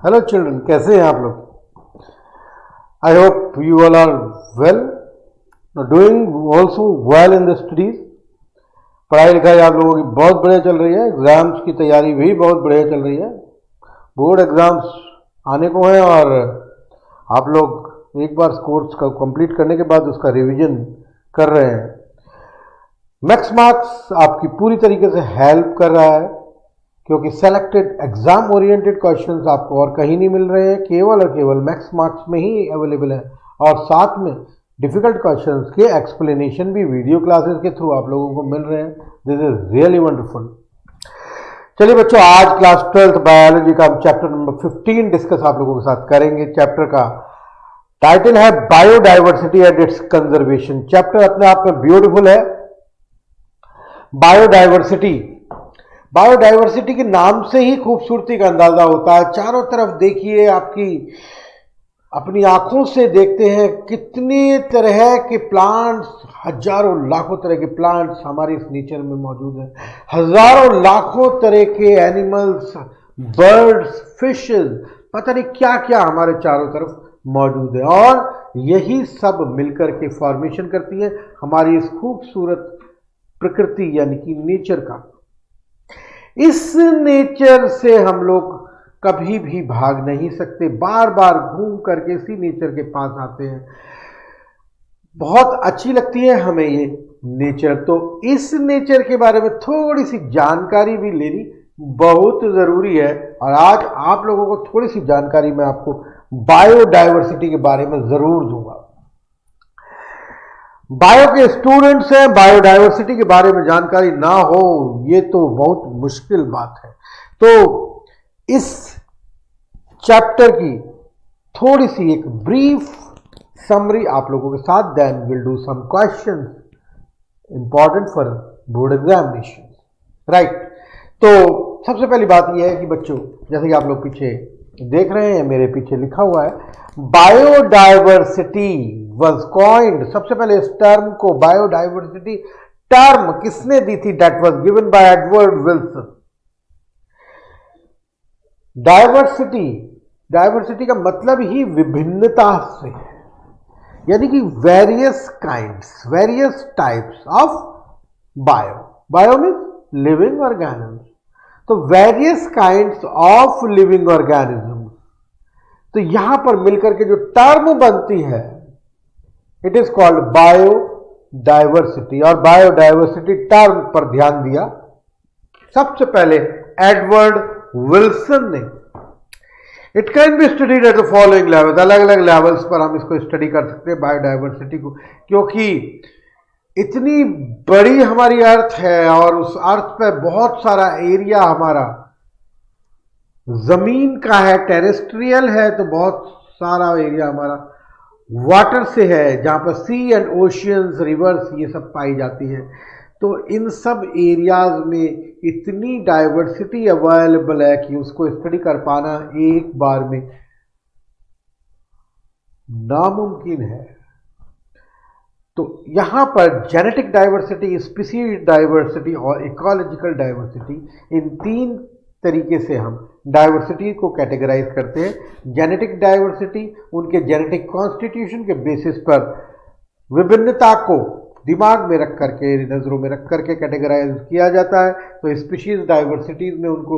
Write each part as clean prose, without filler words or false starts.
Hello children, कैसे हैं आप लोग? I hope you all are well, doing also well in the studies. पढ़ाई लिखाई आप लोगों की बहुत बढ़िया चल रही है। एग्जाम्स की तैयारी भी बहुत बढ़िया चल रही है। बोर्ड एग्जाम्स आने को हैं और आप लोग एक बार कोर्स का कंप्लीट करने के बाद उसका रिवीजन कर रहे हैं। मैक्स मार्क्स आपकी पूरी तरीके से हेल्प कर रहा है, क्योंकि सेलेक्टेड एग्जाम ओरिएंटेड क्वेश्चंस आपको और कहीं नहीं मिल रहे हैं, केवल और केवल मैक्स मार्क्स में ही अवेलेबल है। और साथ में डिफिकल्ट क्वेश्चंस के एक्सप्लेनेशन भी वीडियो क्लासेस के थ्रू आप लोगों को मिल रहे हैं। This is really wonderful. चलिए बच्चों, आज क्लास 12th बायोलॉजी का हम चैप्टर नंबर 15 डिस्कस आप लोगों के साथ करेंगे। चैप्टर का टाइटल है biodiversity and it's conservation. Chapter अपने आप में ब्यूटीफुल है। बायोडाइवर्सिटी के नाम से ही खूबसूरती का अंदाजा होता है। चारों तरफ देखिए, अपनी आंखों से देखते हैं कितनी तरह के प्लांट्स, हजारों लाखों तरह के प्लांट्स हमारे इस नेचर में मौजूद हैं। हजारों लाखों तरह के एनिमल्स, बर्ड्स, फिशेस, पता नहीं क्या क्या हमारे चारों तरफ मौजूद है। और यही सब मिलकर के फॉर्मेशन करती है हमारी इस खूबसूरत प्रकृति यानी कि नेचर का। इस नेचर से हम लोग कभी भी भाग नहीं सकते, बार बार घूम करके इसी नेचर के पास आते हैं। बहुत अच्छी लगती है हमें ये नेचर, तो इस नेचर के बारे में थोड़ी सी जानकारी भी लेनी बहुत जरूरी है। और आज आप लोगों को थोड़ी सी जानकारी मैं आपको बायोडाइवर्सिटी के बारे में जरूर दूंगा। बायो के स्टूडेंट्स हैं, बायोडाइवर्सिटी के बारे में जानकारी ना हो ये तो बहुत मुश्किल बात है। तो इस चैप्टर की थोड़ी सी एक ब्रीफ समरी आप लोगों के साथ, then will do some questions important for board examination, right. तो सबसे पहली बात यह है कि बच्चों, जैसे कि आप लोग पीछे देख रहे हैं, मेरे पीछे लिखा हुआ है बायोडाइवर्सिटी was coined। सबसे पहले इस टर्म को, बायोडाइवर्सिटी टर्म किसने दी थी? That was given by Edward Wilson। Diversity का मतलब ही विभिन्नता से है, यानी कि various kinds, various types of bio means living organism. तो various kinds of living organism, तो यहां पर मिलकर के जो टर्म बनती है इट इज कॉल्ड बायोडाइवर्सिटी। और बायोडाइवर्सिटी टर्म पर ध्यान दिया सबसे पहले एडवर्ड विल्सन ने। It can be studied at the following levels. अलग अलग लेवल्स पर हम इसको स्टडी कर सकते हैं बायोडाइवर्सिटी को, क्योंकि इतनी बड़ी हमारी अर्थ है और उस अर्थ पे बहुत सारा एरिया हमारा जमीन का है, टेरेस्ट्रियल है, तो बहुत सारा एरिया हमारा वाटर से है, जहां पर सी एंड ओशियंस, रिवर्स ये सब पाई जाती है। तो इन सब एरियाज में इतनी डाइवर्सिटी अवेलेबल है कि उसको स्टडी कर पाना एक बार में नामुमकिन है। तो यहां पर जेनेटिक डाइवर्सिटी, स्पीसीज डाइवर्सिटी और इकोलॉजिकल डाइवर्सिटी, इन तीन तरीके से हम डाइवर्सिटी को कैटेगराइज करते हैं। जेनेटिक डाइवर्सिटी उनके जेनेटिक कॉन्स्टिट्यूशन के बेसिस पर विभिन्नता को दिमाग में रख करके, नजरों में रख करके कैटेगराइज किया जाता है। तो स्पीशीज डाइवर्सिटीज में उनको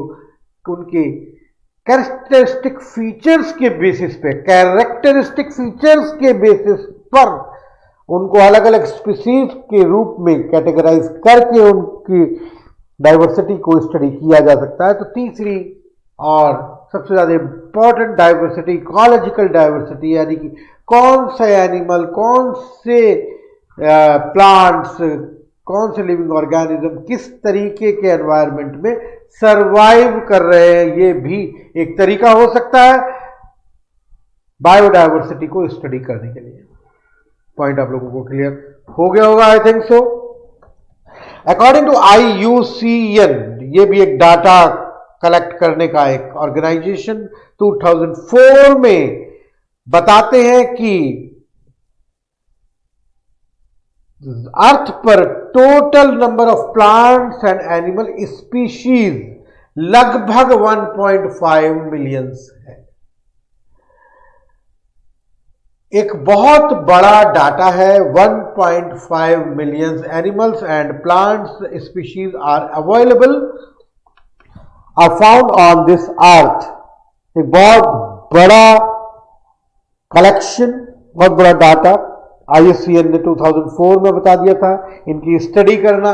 उनके कैरेक्टरिस्टिक फीचर्स के बेसिस पर उनको अलग अलग स्पीशीज के रूप में कैटेगराइज करके उनकी डाइवर्सिटी को स्टडी किया जा सकता है। तो तीसरी और सबसे ज्यादा इंपॉर्टेंट डाइवर्सिटी इकोलॉजिकल डाइवर्सिटी, यानी कि कौन से एनिमल, कौन से प्लांट्स, कौन से लिविंग ऑर्गेनिज्म किस तरीके के एनवायरनमेंट में सरवाइव कर रहे हैं, ये भी एक तरीका हो सकता है बायोडाइवर्सिटी को स्टडी करने के लिए। पॉइंट आप लोगों को क्लियर हो गया होगा, I think so. According to IUCN, ये भी एक डाटा कलेक्ट करने का एक ऑर्गेनाइजेशन, 2004 में बताते हैं कि अर्थ पर total number of plants and animal species लगभग 1.5 मिलियंस है। एक बहुत बड़ा डाटा है। 1.5 million animals and plants species are available are found on this earth. एक बहुत बड़ा कलेक्शन, बहुत बड़ा डाटा IUCN ने 2004 में बता दिया था। इनकी स्टडी करना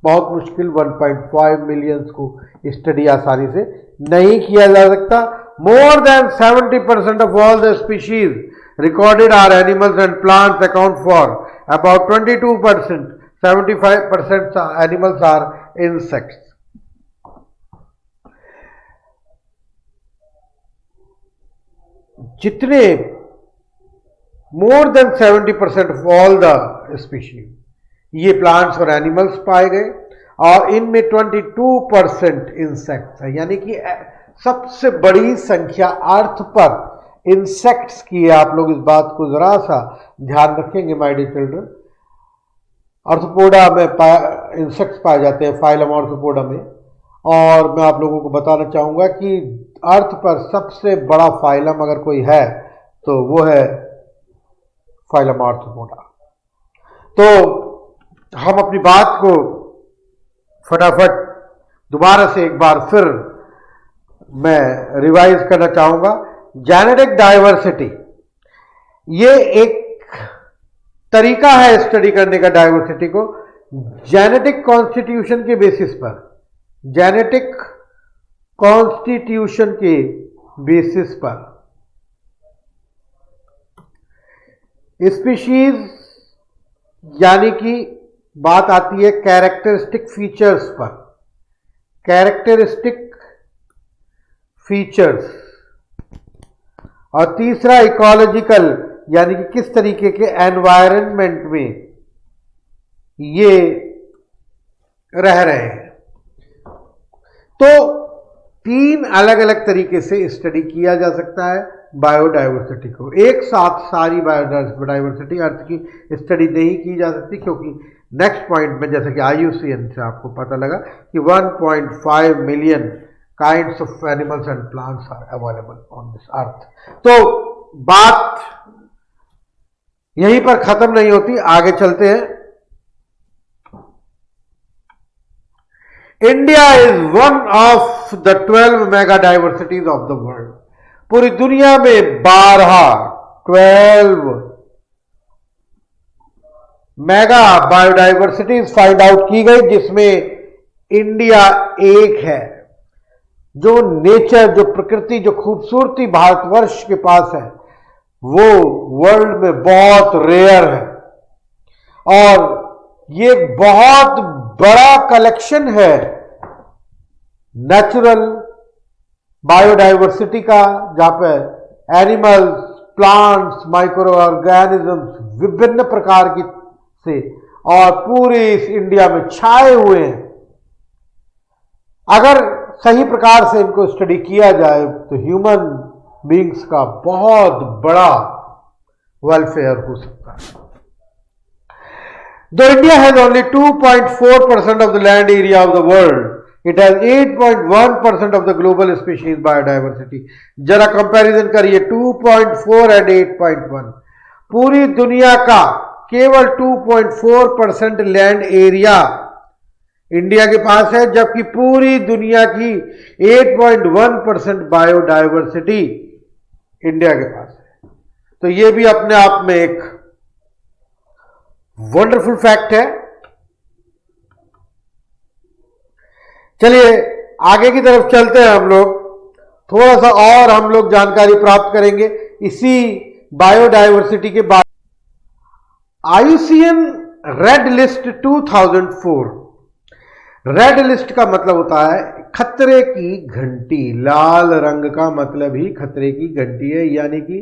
बहुत मुश्किल, 1.5 मिलियंस को स्टडी आसानी से नहीं किया जा सकता। More than 70% of all the species recorded are animals and plants account for about 22%. 75% animals are insects. जितने more than 70% of all the species ये प्लांट्स और एनिमल्स पाए गए और इनमें 22% इंसेक्ट्स है, यानी कि सबसे बड़ी संख्या अर्थ पर इंसेक्ट्स की है। आप लोग इस बात को जरा सा ध्यान रखेंगे माय डियर चिल्ड्रन। आर्थ्रोपोडा में इंसेक्ट्स पाए जाते हैं, फाइलम आर्थ्रोपोडा में, और मैं आप लोगों को बताना चाहूंगा कि अर्थ पर सबसे बड़ा फाइलम अगर कोई है तो वो है फाइलम आर्थ्रोपोडा। तो हम अपनी बात को फटाफट दोबारा से एक बार फिर मैं रिवाइज करना चाहूंगा। जेनेटिक डाइवर्सिटी ये एक तरीका है स्टडी करने का डाइवर्सिटी को, जेनेटिक कॉन्स्टिट्यूशन के बेसिस पर, जेनेटिक कॉन्स्टिट्यूशन के बेसिस पर। स्पीशीज यानी कि बात आती है कैरेक्टरिस्टिक फीचर्स पर, कैरेक्टरिस्टिक फीचर्स, और तीसरा इकोलॉजिकल यानी कि किस तरीके के एनवायरनमेंट में ये रह रहे हैं। तो तीन अलग अलग तरीके से स्टडी किया जा सकता है बायोडाइवर्सिटी को। एक साथ सारी बायोडाइवर्सिटी अर्थ की स्टडी नहीं की जा सकती, क्योंकि नेक्स्ट पॉइंट में जैसे कि IUCN से आपको पता लगा कि 1.5 million kinds of animals and plants are available on this earth. तो बात यहीं पर खत्म नहीं होती, आगे चलते हैं। India is one of the 12 mega diversities of the world. पूरी दुनिया में 12 मेगा बायोडाइवर्सिटीज फाइंड आउट की गई, जिसमें इंडिया एक है। जो नेचर, जो प्रकृति, जो खूबसूरती भारतवर्ष के पास है वो वर्ल्ड में बहुत रेयर है, और ये बहुत बड़ा कलेक्शन है नेचुरल बायोडाइवर्सिटी का, जहां पे एनिमल्स, प्लांट्स, माइक्रो ऑर्गेनिजम्स विभिन्न प्रकार की से और पूरे इस इंडिया में छाए हुए हैं। अगर सही प्रकार से इनको स्टडी किया जाए तो ह्यूमन बीइंग्स का बहुत बड़ा वेलफेयर हो सकता है। Though India has only 2.4% of the land area of the world, it has 8.1% of the global species biodiversity. जरा कंपैरिजन करिए 2.4 एंड 8.1। पूरी दुनिया का केवल 2.4% लैंड एरिया इंडिया के पास है, जबकि पूरी दुनिया की 8.1% बायोडाइवर्सिटी इंडिया के पास है। तो ये भी अपने आप में एक वंडरफुल फैक्ट है। चलिए आगे की तरफ चलते हैं हम लोग, थोड़ा सा और हम लोग जानकारी प्राप्त करेंगे इसी बायोडाइवर्सिटी के बाद। IUCN red list 2004। Red list का मतलब होता है खतरे की घंटी। लाल रंग का मतलब ही खतरे की घंटी है, यानी कि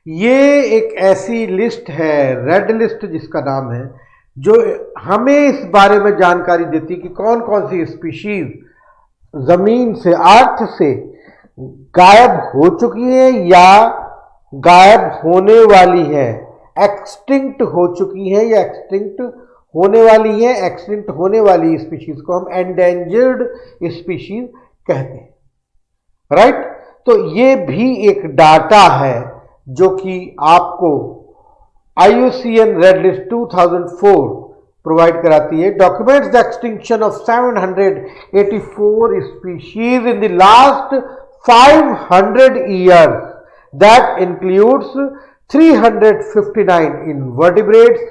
ये एक ऐसी लिस्ट है, रेड लिस्ट जिसका नाम है, जो हमें इस बारे में जानकारी देती है कि कौन कौन सी स्पीशीज जमीन से, अर्थ से गायब हो चुकी है या गायब होने वाली है, एक्सटिंक्ट हो चुकी है या एक्सटिंक्ट होने वाली है। एक्सटिंक्ट होने वाली स्पीशीज को हम एंडेंजर्ड स्पीशीज कहते हैं, राइट। तो ये भी एक डाटा है जो कि आपको IUCN रेड लिस्ट 2004 प्रोवाइड कराती है, documents the extinction of 784 species in the last 500 years. That includes 359 invertebrates,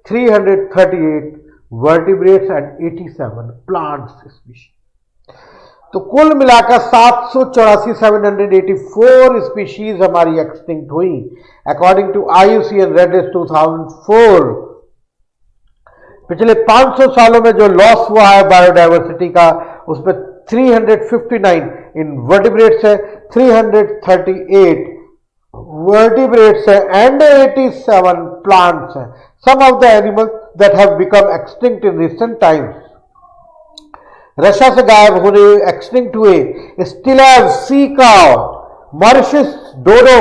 338 vertebrates and 87 plants species. तो कुल मिलाकर 784 स्पीशीज हमारी एक्सटिंक्ट हुई according to IUCN red list 2004। पिछले 500 सालों में जो लॉस हुआ है बायोडायवर्सिटी का, उसमें 359 इनवर्टिब्रेट्स है, 338 वर्टिब्रेट्स है एंड 87 प्लांट्स हैं। Some of the animals that have become extinct in recent times, Russia से गायब होने एक्सटिंक्ट हुए Steller sea cow, Mauritius dodo,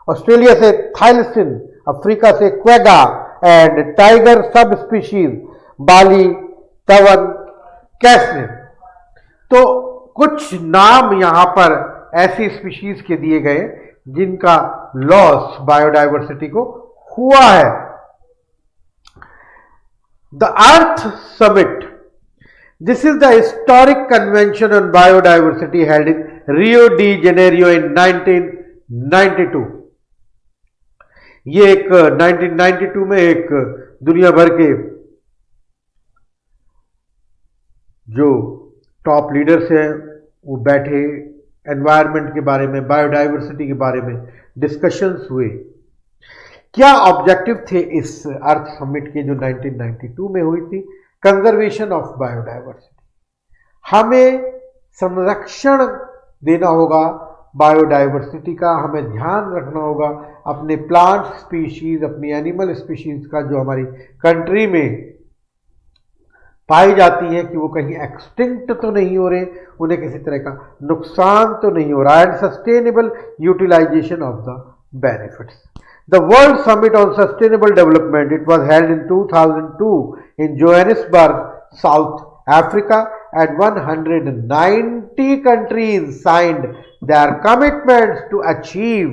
Australia से थाइलसिन, अफ्रीका से quagga and tiger subspecies Bali, Javan, Caspian. तो कुछ नाम यहां पर ऐसी स्पीशीज के दिए गए जिनका लॉस बायोडायवर्सिटी को हुआ है। The earth summit, this is the historic convention on biodiversity held in Rio de Janeiro in 1992। ये एक 1992 में एक दुनिया भर के जो टॉप लीडर्स हैं वो बैठे, एनवायरनमेंट के बारे में, बायोडायवर्सिटी के बारे में डिस्कशंस हुए। क्या ऑब्जेक्टिव थे इस अर्थ समिट के जो 1992 में हुई थी? कंजर्वेशन ऑफ बायोडायवर्सिटी, हमें संरक्षण देना होगा बायोडायवर्सिटी का, हमें ध्यान रखना होगा अपने प्लांट स्पीशीज, अपनी एनिमल स्पीशीज का जो हमारी कंट्री में पाई जाती हैं कि वो कहीं एक्सटिंक्ट तो नहीं हो रहे, उन्हें किसी तरह का नुकसान तो नहीं हो रहा, and sustainable utilization of the benefits. The World Summit on Sustainable Development, it was held in 2002 in Johannesburg, South Africa, and 190 countries signed their commitments to achieve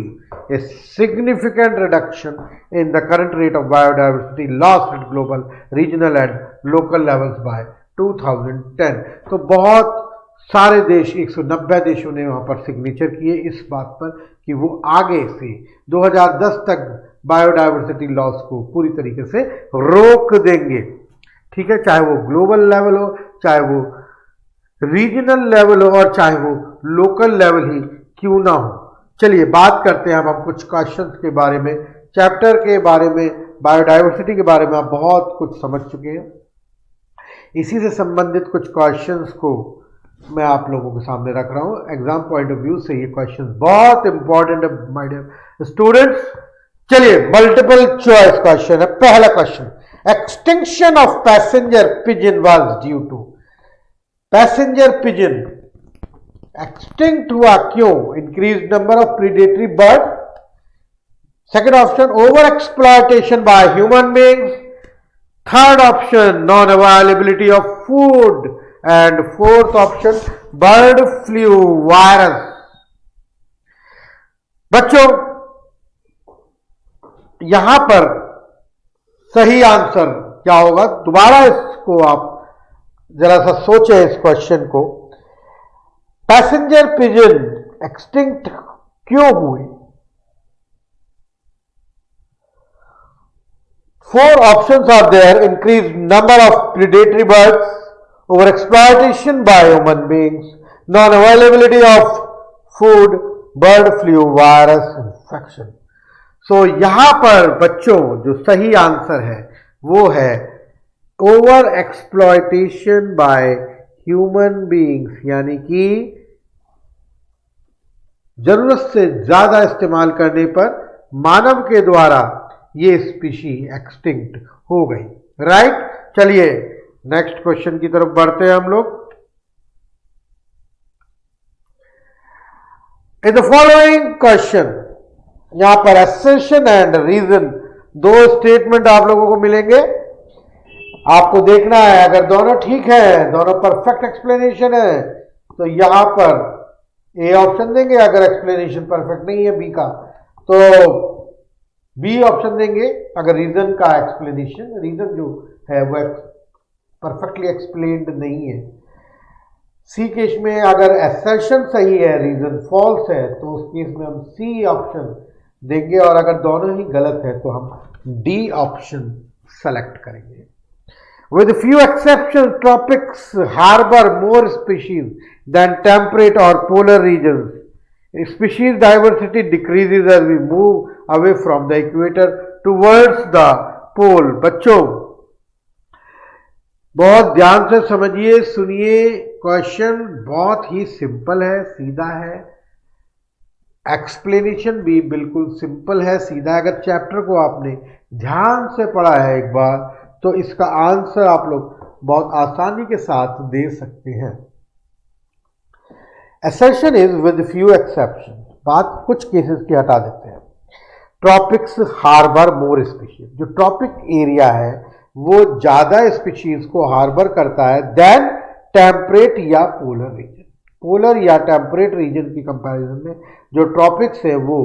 a significant reduction in the current rate of biodiversity loss at global, regional and local levels by 2010। तो बहुत सारे देश, 190 देशों ने वहां पर signature किए इस बात पर कि वो आगे से 2010 तक बायोडायवर्सिटी लॉस को पूरी तरीके से रोक देंगे। ठीक है, चाहे वो ग्लोबल लेवल हो, चाहे वो रीजनल लेवल हो, और चाहे वो लोकल लेवल ही क्यों ना हो। चलिए बात करते हैं अब हम कुछ क्वेश्चंस के बारे में, चैप्टर के बारे में, बायोडायवर्सिटी के बारे में आप बहुत कुछ समझ चुके हैं। इसी से संबंधित कुछ क्वेश्चंस को मैं आप लोगों के सामने रख रहा हूं। एग्जाम पॉइंट ऑफ व्यू से ये क्वेश्चन बहुत इंपॉर्टेंट है माय डियर स्टूडेंट्स। चलिए मल्टीपल चॉइस क्वेश्चन है। पहला question, extinction of passenger pigeon was due to, passenger pigeon extinct हुआ क्यों? Increase number of predatory bird, second option over exploitation by human beings, third option non availability of food, and fourth option bird flu virus. बच्चों यहां पर सही answer क्या होगा? दोबारा इसको आप जरा सा सोचें इस क्वेश्चन को। पैसेंजर पिजन एक्सटिंक्ट क्यों हुए? Four options are there, increase number of predatory birds, over exploitation by human beings, non-availability of food, bird flu, virus infection। So यहां पर बच्चों जो सही आंसर है वो है over exploitation by human beings, यानी कि जरूरत से ज्यादा इस्तेमाल करने पर मानव के द्वारा ये स्पीशी एक्सटिंक्ट हो गई। राइट, चलिए नेक्स्ट क्वेश्चन की तरफ बढ़ते हैं हम लोग। इन द फॉलोइंग क्वेश्चन, यहां पर असर्शन एंड रीजन दो स्टेटमेंट आप लोगों को मिलेंगे, आपको देखना है अगर दोनों ठीक है, दोनों परफेक्ट एक्सप्लेनेशन है तो यहां पर ए ऑप्शन देंगे, अगर एक्सप्लेनेशन परफेक्ट नहीं है बी का तो बी ऑप्शन देंगे अगर रीजन का एक्सप्लेनेशन, रीजन जो है वो परफेक्टली एक्सप्लेन्ड नहीं है। सी केस में अगर असर्शन सही है, रीजन फॉल्स है, तो उस केस में हम सी ऑप्शन देंगे, और अगर दोनों ही गलत है तो हम डी ऑप्शन सेलेक्ट करेंगे। With few exceptions, tropics harbor more species than temperate or polar regions. Species diversity decreases as we move away from the equator towards the pole. बच्चों बहुत ध्यान से समझिए, सुनिए, क्वेश्चन बहुत ही सिंपल है, सीधा है, एक्सप्लेनेशन भी बिल्कुल सिंपल है, सीधा। अगर चैप्टर को आपने ध्यान से पढ़ा है एक बार, तो इसका आंसर आप लोग बहुत आसानी के साथ दे सकते हैं। Assertion is with few exception, बात कुछ केसेस की हटा देते हैं। ट्रॉपिक्स हार्बर मोर स्पीशीज, जो ट्रॉपिक एरिया है वो ज्यादा स्पीशीज को हार्बर करता है देन टेम्परेट या पोलर रीजन। पोलर या टेम्परेट रीजन की कंपैरिजन में जो ट्रॉपिक्स है वो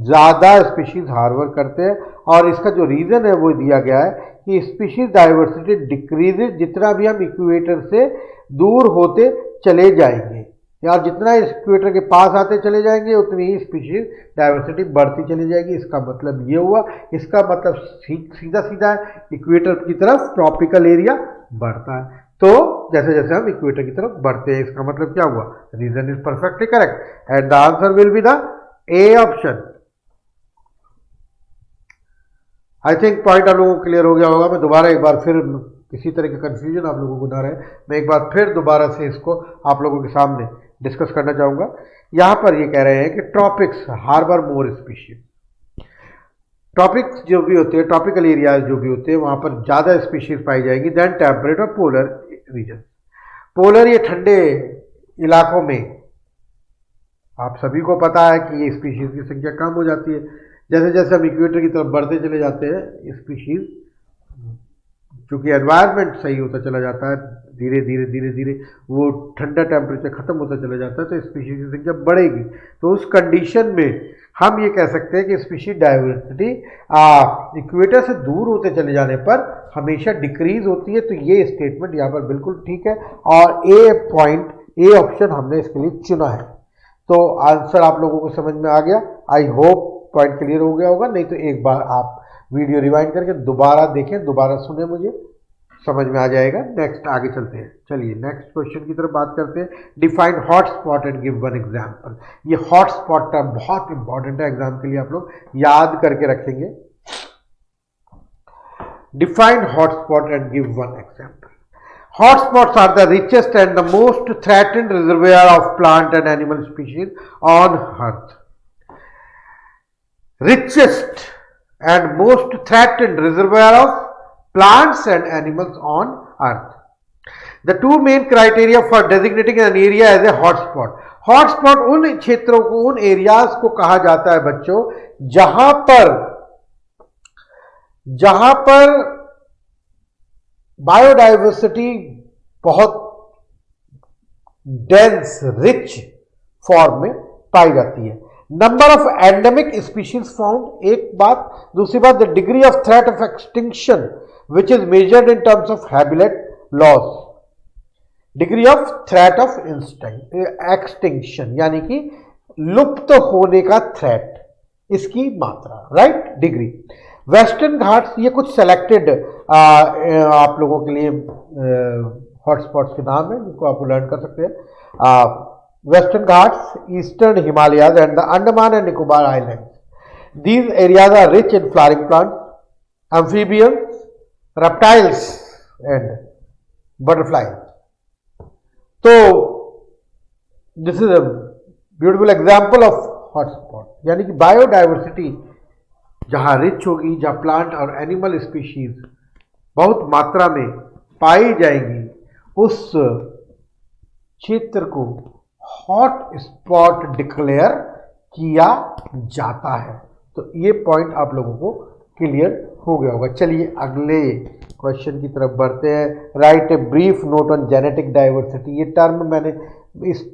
ज्यादा स्पीशीज हार्बर करते हैं, और इसका जो रीजन है वो दिया गया है कि स्पीशीज डाइवर्सिटी डिक्रीजेज, जितना भी हम इक्वेटर से दूर होते चले जाएंगे या जितना इक्वेटर के पास आते चले जाएंगे उतनी ही स्पीशीज डाइवर्सिटी बढ़ती चली जाएगी। इसका मतलब ये हुआ, इसका मतलब सीधा सीधा है, इक्वेटर की तरफ ट्रॉपिकल एरिया बढ़ता है। तो जैसे जैसे हम इक्वेटर की तरफ बढ़ते हैं, इसका मतलब क्या हुआ, reason is perfectly correct and the answer will be the A option. I think point आप लोगों को क्लियर हो गया होगा। मैं दोबारा एक बार फिर, किसी तरह का कंफ्यूजन आप लोगों को ना रहे, मैं एक बार फिर दोबारा से इसको आप लोगों के सामने डिस्कस करना चाहूंगा। यहां पर ये कह रहे हैं कि tropics harbour more species. Tropics जो भी होते हैं, ट्रॉपिकल एरियाज जो भी होते हैं, वहां पर ज्यादा स्पीशीज पाई जाएगी देन टेम्परेट और पोलर रीजन। पोलर ये ठंडे इलाकों में आप सभी को पता है कि ये स्पीशीज की संख्या कम हो जाती है। जैसे जैसे हम इक्वेटर की तरफ बढ़ते चले जाते हैं, स्पीशीज चूंकि एनवायरनमेंट सही होता चला जाता है, धीरे धीरे धीरे धीरे वो ठंडा टेम्परेचर खत्म होता चला जाता है, तो स्पीशीज की संख्या बढ़ेगी। तो उस कंडीशन में हम ये कह सकते हैं कि स्पीशीज डाइवर्सिटी इक्वेटर से दूर होते चले जाने पर हमेशा डिक्रीज होती है। तो ये स्टेटमेंट यहाँ पर बिल्कुल ठीक है, और ए ऑप्शन हमने इसके लिए चुना है। तो आंसर आप लोगों को समझ में आ गया। आई होप पॉइंट क्लियर हो गया होगा, नहीं तो एक बार आप वीडियो रिवाइंड करके दोबारा देखें, दोबारा सुने, मुझे समझ में आ जाएगा। नेक्स्ट आगे चलते हैं। चलिए नेक्स्ट क्वेश्चन की तरफ बात करते हैं। Define hot spot and give one example. ये हॉट स्पॉट टर्म बहुत इंपॉर्टेंट है, एग्जाम के लिए आप लोग याद करके रखेंगे। Define hot spot and give one example. Hot spots are the richest and the most threatened reservoir of plant and animal species on earth. richest and most threatened reservoir of plants and animals on earth. The two main criteria for designating an area as a hotspot. Hotspot उन क्षेत्रों को, उन areas को कहा जाता है बच्चों जहां पर बायोडाइवर्सिटी बहुत डेंस, रिच फॉर्म में पाई जाती है। Number of endemic species found, एक बात। दूसरी बात, the degree of threat of extinction which is measured in terms of habitat loss. Degree of threat of extinction यानी कि लुप्त होने का थ्रेट, इसकी मात्रा, राइट, डिग्री। वेस्टर्न घाट्स, ये कुछ सेलेक्टेड आप लोगों के लिए हॉटस्पॉट्स के नाम है जिनको आप लर्न कर सकते हैं। Western Ghats, Eastern Himalayas and the Andaman and Nicobar Islands. These areas are rich in flowering plants, amphibians, reptiles and butterflies. So, this is a beautiful example of hotspot. यानी कि बायोडाइवर्सिटी जहाँ rich होगी, जहाँ plant और animal species बहुत मात्रा में पाई जाएंगी, उस क्षेत्र को हॉट स्पॉट डिक्लेयर किया जाता है। तो ये पॉइंट आप लोगों को क्लियर हो गया होगा। चलिए अगले क्वेश्चन की तरफ बढ़ते हैं। Right a brief note on genetic diversity. ये टर्म मैंने इस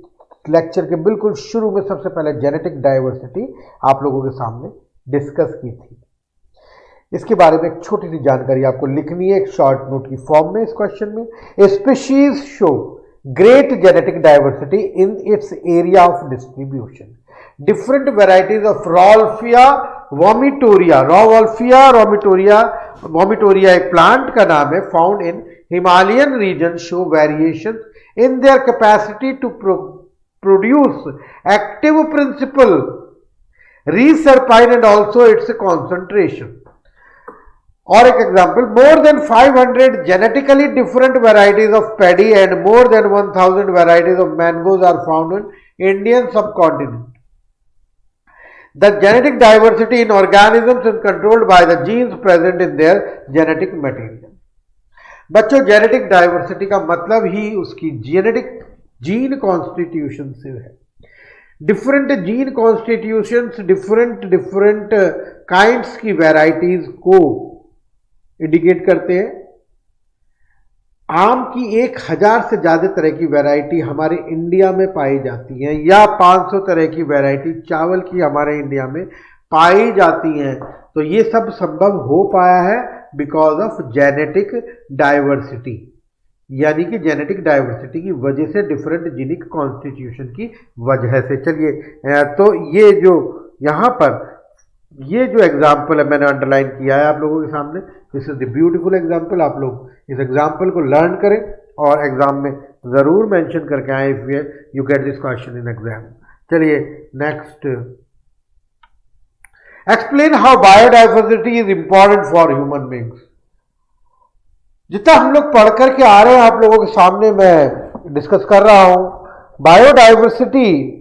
लेक्चर के बिल्कुल शुरू में सबसे पहले जेनेटिक डाइवर्सिटी आप लोगों के सामने डिस्कस की थी। इसके बारे में एक छोटी सी जानकारी आपको लिखनी है एक शॉर्ट नोट की फॉर्म में इस क्वेश्चन में। A species show great genetic diversity in its area of distribution. Different varieties of Rauwolfia vomitoria, vomitoria एक प्लांट का नाम है, found in Himalayan region show variation in their capacity to produce active principle reserpine and also its concentration. और एक example, more than 500 genetically different varieties of paddy and more than 1000 varieties of mangoes are found in Indian subcontinent. The genetic diversity in organisms is controlled by the genes present in their genetic material. बच्चों, genetic diversity का मतलब ही उसकी gene constitution से है। Different gene constitutions different kinds की varieties को indicate करते हैं। आम की 1000 से ज्यादा तरह की वैरायटी हमारे इंडिया में पाई जाती है, या 500 तरह की वैरायटी चावल की हमारे इंडिया में पाई जाती हैं। तो ये सब संभव हो पाया है बिकॉज ऑफ जेनेटिक डाइवर्सिटी, यानी कि जेनेटिक डाइवर्सिटी की वजह से, डिफरेंट जीनिक कॉन्स्टिट्यूशन की वजह से। चलिए, तो ये जो यहाँ पर ये जो एग्जाम्पल है मैंने अंडरलाइन किया है आप लोगों के सामने, this is the beautiful example. आप लोग इस एग्जाम्पल को लर्न करें और एग्जाम में जरूर मेंशन करके आए if you get this question in exam. चलिए next, explain how biodiversity is important for human beings. जितना हम लोग पढ़ करके आ रहे हैं आप लोगों के सामने मैं डिस्कस कर रहा हूं, बायोडाइवर्सिटी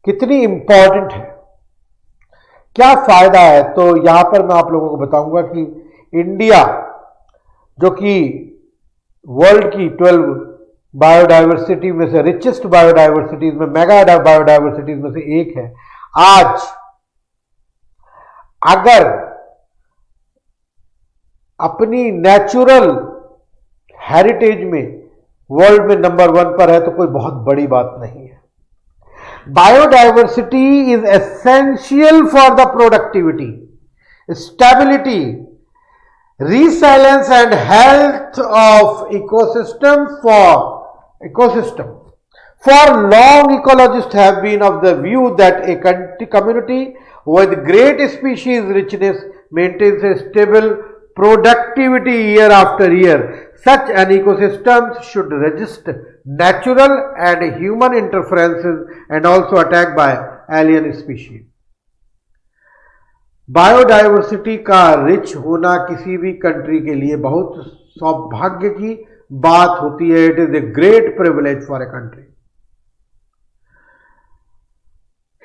कितनी इंपॉर्टेंट है, क्या फायदा है। तो यहां पर मैं आप लोगों को बताऊंगा कि इंडिया जो कि वर्ल्ड की 12 बायोडाइवर्सिटी में से, रिचेस्ट बायोडाइवर्सिटीज में, मेगा बायोडाइवर्सिटीज में से एक है, आज अगर अपनी नेचुरल हेरिटेज में वर्ल्ड में नंबर 1 पर है तो कोई बहुत बड़ी बात नहीं है। Biodiversity is essential for the productivity, stability, resilience and health of ecosystem. For long, ecologists have been of the view that a community with great species richness maintains a stable productivity year after year. Such an ecosystem should resist natural and human interferences and also attacked by alien species. Biodiversity का rich होना किसी भी country के लिए बहुत सौभाग्य की बात होती है। It is a great privilege for a country.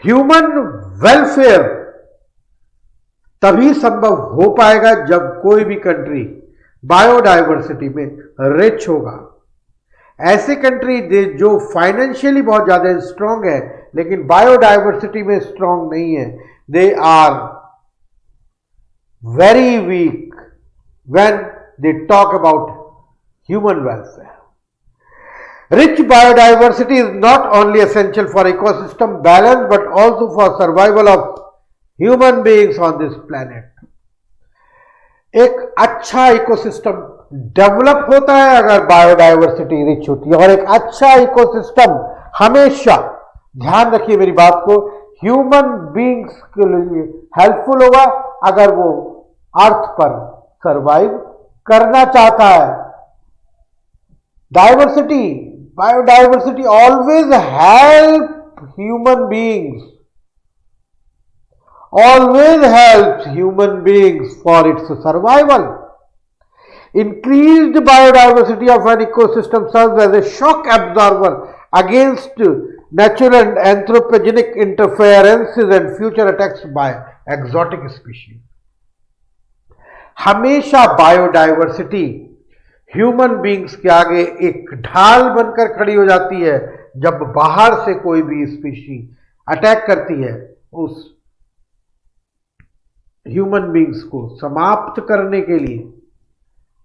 Human welfare तभी संभव हो पाएगा जब कोई भी कंट्री बायोडाइवर्सिटी में रिच होगा। ऐसे कंट्री जो फाइनेंशियली बहुत ज्यादा स्ट्रांग है लेकिन बायोडाइवर्सिटी में स्ट्रांग नहीं है, they are very weak when they talk about human welfare. Rich biodiversity is not only essential for ecosystem balance but also for survival of human beings on this planet. एक अच्छा ecosystem develop होता है अगर biodiversity rich होती है, और एक अच्छा इकोसिस्टम हमेशा, ध्यान रखिए मेरी बात को, ह्यूमन बींग्स के लिए हेल्पफुल होगा अगर वो अर्थ पर सरवाइव करना चाहता है। Biodiversity always help human beings, always helps human beings for its survival. Increased biodiversity of an ecosystem serves as a shock absorber against natural and anthropogenic interferences and future attacks by exotic species. हमेशा biodiversity human beings के आगे एक ढाल बनकर खड़ी हो जाती है जब बाहर से कोई भी स्पीशी अटैक करती है उस ह्यूमन बींग्स को समाप्त करने के लिए।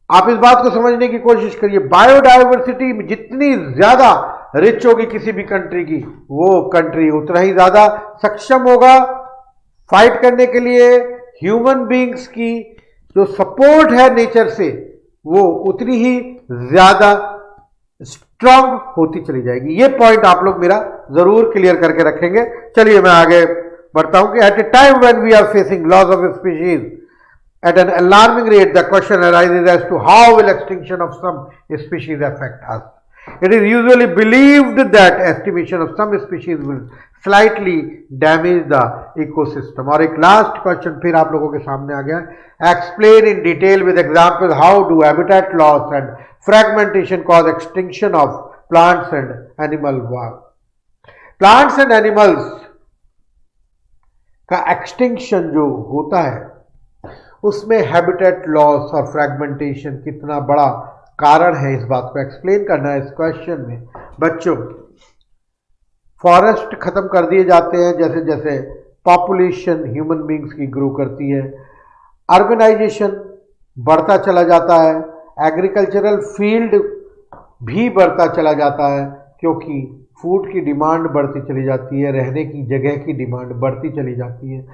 आप इस बात को समझने की कोशिश करिए, बायोडाइवर्सिटी जितनी ज्यादा रिच होगी किसी भी कंट्री की, वो कंट्री उतना ही ज्यादा सक्षम होगा फाइट करने के लिए ह्यूमन बींग्स की जो सपोर्ट है नेचर से वो उतनी ही ज्यादा स्ट्रांग होती चली जाएगी। ये पॉइंट आप लोग मेरा जरूर क्लियर करके रखेंगे। चलिए मैं आगे बढ़ता हूं कि at a time when we are facing loss of species at an alarming rate, the question arises as to how will extinction of some species affect us. It is usually believed that estimation of some species will slightly damage the ecosystem. और एक last question फिर आप लोगों के सामने आ गया, explain in detail with example how do habitat loss and fragmentation cause extinction of plants and animal world. Plants and animals का extinction जो होता है उसमें हैबिटेट लॉस और फ्रैगमेंटेशन कितना बड़ा कारण है, इस बात को एक्सप्लेन करना है इस क्वेश्चन में। बच्चों, फॉरेस्ट खत्म कर दिए जाते हैं जैसे जैसे पॉपुलेशन ह्यूमन बींग्स की ग्रो करती है, अर्बनाइजेशन बढ़ता चला जाता है, एग्रीकल्चरल फील्ड भी बढ़ता चला जाता है क्योंकि फूड की डिमांड बढ़ती चली जाती है, रहने की जगह की डिमांड बढ़ती चली जाती है,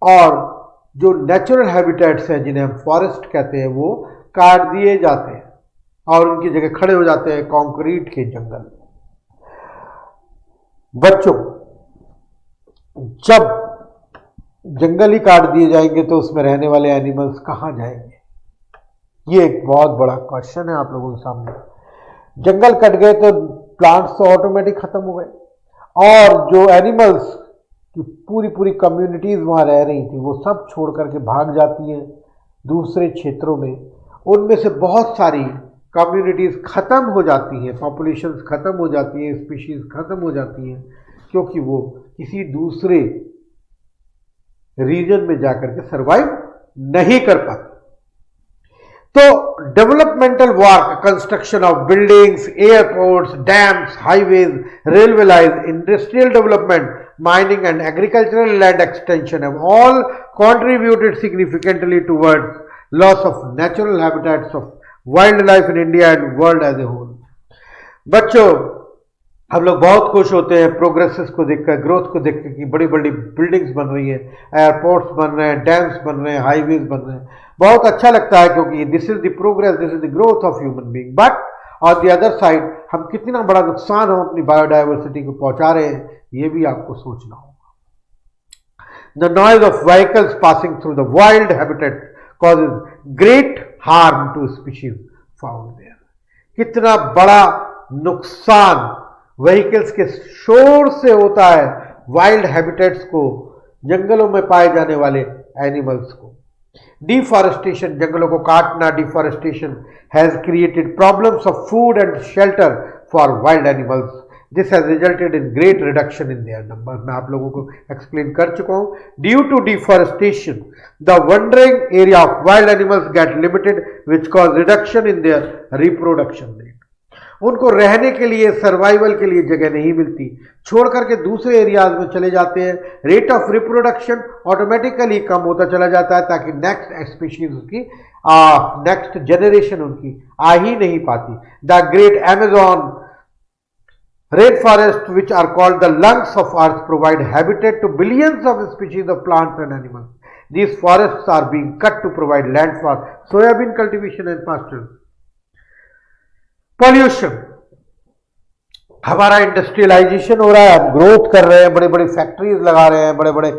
और जो नेचुरल हैबिटेट्स हैं जिन्हें हम फॉरेस्ट कहते हैं वो काट दिए जाते हैं और उनकी जगह खड़े हो जाते हैं कंक्रीट के जंगल। बच्चों, जब जंगल ही काट दिए जाएंगे तो उसमें रहने वाले एनिमल्स कहां जाएंगे? ये एक बहुत बड़ा क्वेश्चन है आप लोगों के सामने। जंगल कट गए तो प्लांट्स तो ऑटोमेटिक खत्म हो गए और जो एनिमल्स कि पूरी कम्युनिटीज वहां रह रही थी वो सब छोड़ करके भाग जाती हैं दूसरे क्षेत्रों में। उनमें से बहुत सारी कम्युनिटीज खत्म हो जाती हैं, पॉपुलेशंस खत्म हो जाती हैं, स्पीशीज खत्म हो जाती हैं क्योंकि वो किसी दूसरे रीजन में जाकर के सर्वाइव नहीं कर पाती। तो developmental work, construction of buildings, airports, dams, highways, railway line, industrial development, mining and agricultural land extension have all contributed significantly towards loss of natural habitats of wildlife in India and world as a whole. बच्चों, हम लोग बहुत खुश होते हैं progresses को देखकर, growth को देखकर कि बड़ी बड़ी बिल्डिंग्स बन रही हैं, एयरपोर्ट्स बन रहे हैं, डैम्स बन रहे हैं, हाईवेज बन रहे हैं। बहुत अच्छा लगता है क्योंकि this is the progress, this is the growth of human being. But on the other side हम कितना बड़ा नुकसान हम अपनी बायोडाइवर्सिटी को पहुंचा रहे हैं ये भी आपको सोचना होगा। The noise of vehicles passing through the wild habitat causes great harm to species found there. कितना बड़ा नुकसान व्हीकल्स के शोर से होता है वाइल्ड हैबिटेट्स को, जंगलों में पाए जाने वाले एनिमल्स को। डिफॉरेस्टेशन, जंगलों को काटना, deforestation has created problems of food and shelter for wild animals. This has resulted in great reduction in their number. मैं आप लोगों को एक्सप्लेन कर चुका हूं। Due to deforestation the wandering area of wild animals get limited which cause reduction in their reproduction rate. उनको रहने के लिए, सर्वाइवल के लिए जगह नहीं मिलती, छोड़ करके दूसरे एरियाज में चले जाते हैं। रेट ऑफ रिप्रोडक्शन ऑटोमेटिकली कम होता चला जाता है ताकि नेक्स्ट स्पीशीज उसकी, नेक्स्ट जनरेशन उनकी आ ही नहीं पाती। The great Amazon rainforests, which are called the lungs of earth, provide habitat to billions of species of plants and animals. These forests are being cut to provide land for soybean cultivation and pastures. Pollution, हमारा industrialisation हो रहा है, हम growth कर रहे हैं, बड़े बड़े फैक्ट्रीज लगा रहे हैं, बड़े बड़े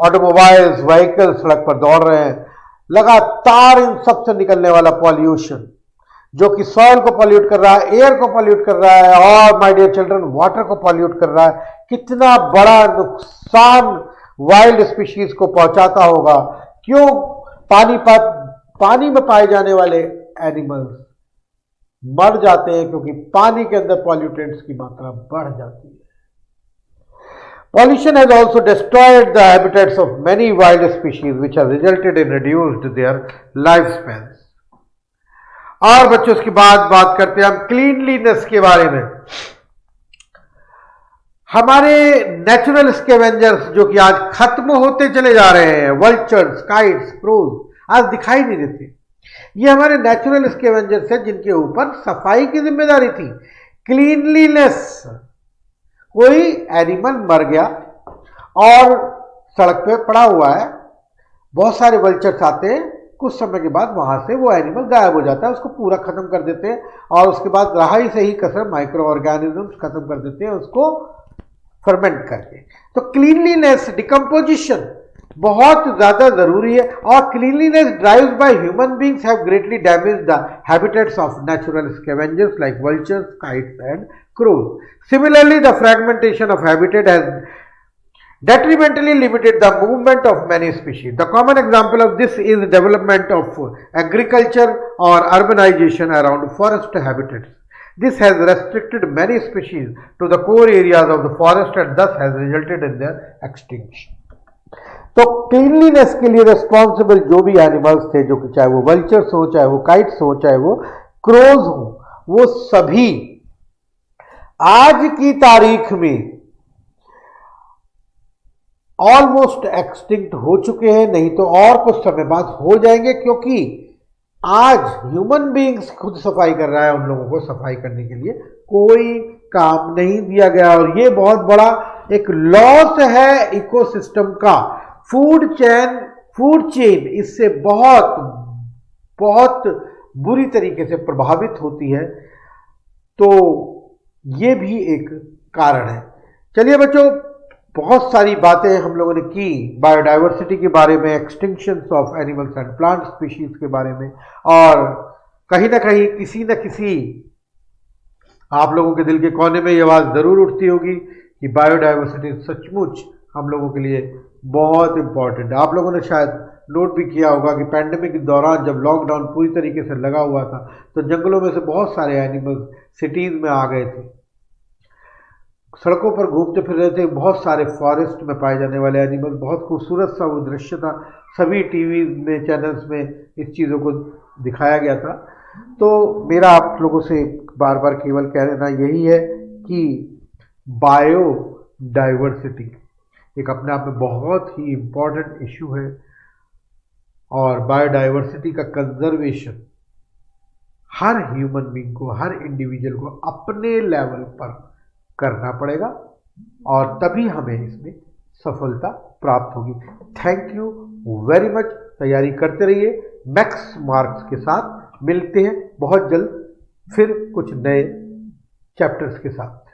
ऑटोमोबाइल्स, व्हीकल्स सड़क पर दौड़ रहे हैं। लगातार इन सब से निकलने वाला पॉल्यूशन जो कि सॉइल को पॉल्यूट कर रहा है, एयर को पॉल्यूट कर रहा है और माय डियर चिल्ड्रन वाटर को पॉल्यूट कर रहा है। कितना बड़ा नुकसान वाइल्ड स्पीशीज को पहुंचाता होगा। क्यों? पानी में पाए जाने वाले एनिमल्स मर जाते हैं क्योंकि पानी के अंदर पॉल्यूटेंट्स की मात्रा बढ़ जाती है। Pollution has also destroyed the habitats of many wild species which have resulted in reduced their lifespans. और बच्चों उसके बाद बात करते हैं हम क्लीनलीनेस के बारे में। हमारे नेचुरल स्कैवेंजर्स जो कि आज खत्म होते चले जा रहे हैं, वल्चर्स, काइट्स, क्रोज आज दिखाई नहीं देते। ये हमारे नेचुरल स्कैवेंजर्स हैं जिनके ऊपर सफाई की जिम्मेदारी थी, क्लीनलीनेस। कोई एनिमल मर गया और सड़क पे पड़ा हुआ है, बहुत सारे वल्चर्स आते हैं, कुछ समय के बाद वहां से वो एनिमल गायब हो जाता है, उसको पूरा खत्म कर देते हैं और उसके बाद रहाई से ही कसर माइक्रो ऑर्गेनिजम्स खत्म कर देते हैं उसको फर्मेंट करके। तो क्लीनलीनेस, डिकम्पोजिशन बहुत ज्यादा जरूरी है और cleanliness drives bye human beings have greatly damaged the habitats of natural scavengers like vultures, kites and crows. Similarly, the fragmentation of habitat has detrimentally limited the movement of many species. The common example of this is the development of agriculture or urbanization around forest habitats. This has restricted many species to the core areas of the forest and thus has resulted in their extinction. तो cleanliness के लिए responsible जो भी animals थे, जो कि चाहे वो वल्चर्स हो, चाहे वो काइट्स हो, चाहे वो क्रोज हो, वो सभी आज की तारीख में ऑलमोस्ट एक्सटिंक्ट हो चुके हैं, नहीं तो और कुछ समय बाद हो जाएंगे, क्योंकि आज ह्यूमन बीइंग्स खुद सफाई कर रहा है, उन लोगों को सफाई करने के लिए कोई काम नहीं दिया गया और ये बहुत बड़ा एक लॉस है इकोसिस्टम का। फूड चेन इससे बहुत बहुत बुरी तरीके से प्रभावित होती है, तो ये भी एक कारण है। चलिए बच्चों, बहुत सारी बातें हम लोगों ने की बायोडाइवर्सिटी के बारे में, extinctions of animals and plant species के बारे में, और कहीं ना कहीं किसी न किसी आप लोगों के दिल के कोने में ये आवाज़ ज़रूर उठती होगी कि बायोडाइवर्सिटी सचमुच हम लोगों के लिए बहुत इम्पॉर्टेंट है। आप लोगों ने शायद नोट भी किया होगा कि पैंडेमिक के दौरान जब लॉकडाउन पूरी तरीके से लगा हुआ था तो जंगलों में से बहुत सारे एनिमल्स सिटीज़ में आ गए थे, सड़कों पर घूमते फिर रहे थे। बहुत सारे फॉरेस्ट में पाए जाने वाले एनिमल्स, बहुत खूबसूरत सा वो दृश्य था, सभी टीवी में, चैनल्स में इस चीज़ों को दिखाया गया था। तो मेरा आप लोगों से बार बार केवल कहना यही है कि बायोडाइवर्सिटी एक अपने आप में बहुत ही इम्पॉर्टेंट इशू है और बायोडाइवर्सिटी का कंजर्वेशन हर ह्यूमन बीइंग को, हर इंडिविजुअल को अपने लेवल पर करना पड़ेगा और तभी हमें इसमें सफलता प्राप्त होगी। Thank you very much. तैयारी करते रहिए, मैक्स मार्क्स के साथ मिलते हैं बहुत जल्द फिर कुछ नए चैप्टर्स के साथ।